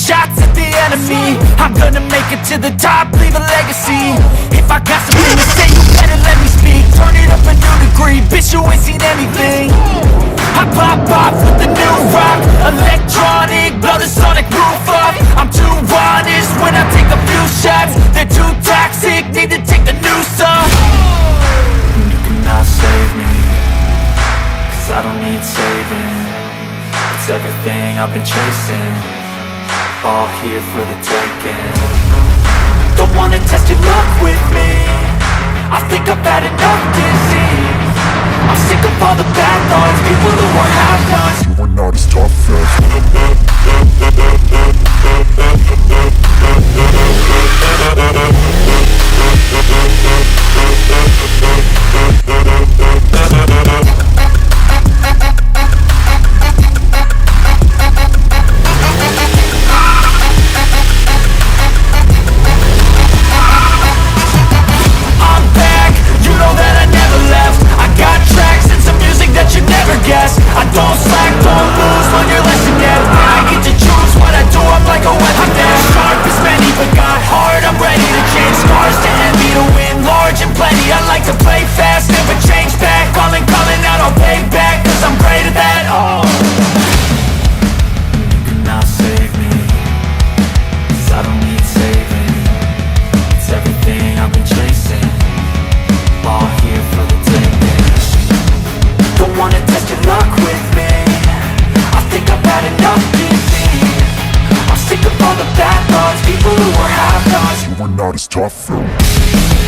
shots at the enemy. I'm gonna make it to the top, leave a legacy. If I got something to say, you better let me speak. Turn it up a new degree, bitch, you ain't seen anything. I pop off with the new rock, electronic, blow the sonic roof up. I'm too honest when I take a few shots. They're too toxic, need to take the noose off. You cannot save me, cause I don't need saving. It's everything I've been chasing, all here for the taking. Don't wanna test your luck with me, I think I've had enough disease. I'm sick of all the bad thoughts, people who are half-nots. You are not as tough as I don't slack, don't lose, learn your lesson yet. I get to choose what I do, I'm like a weapon. I'm as sharp as many, but got heart, I'm ready to change. Scars to envy, to win large and plenty. I like to play fast, never change back. Calling out, I'll pay back, cause I'm great at that. Oh, you cannot save me, cause I don't need saving. It's everything I've been chasing, all here for the taking. Don't wanna test your luck with me, I think I've had enough disease. I'm sick of all the bad thoughts, people who are half-nots. you are not as tough as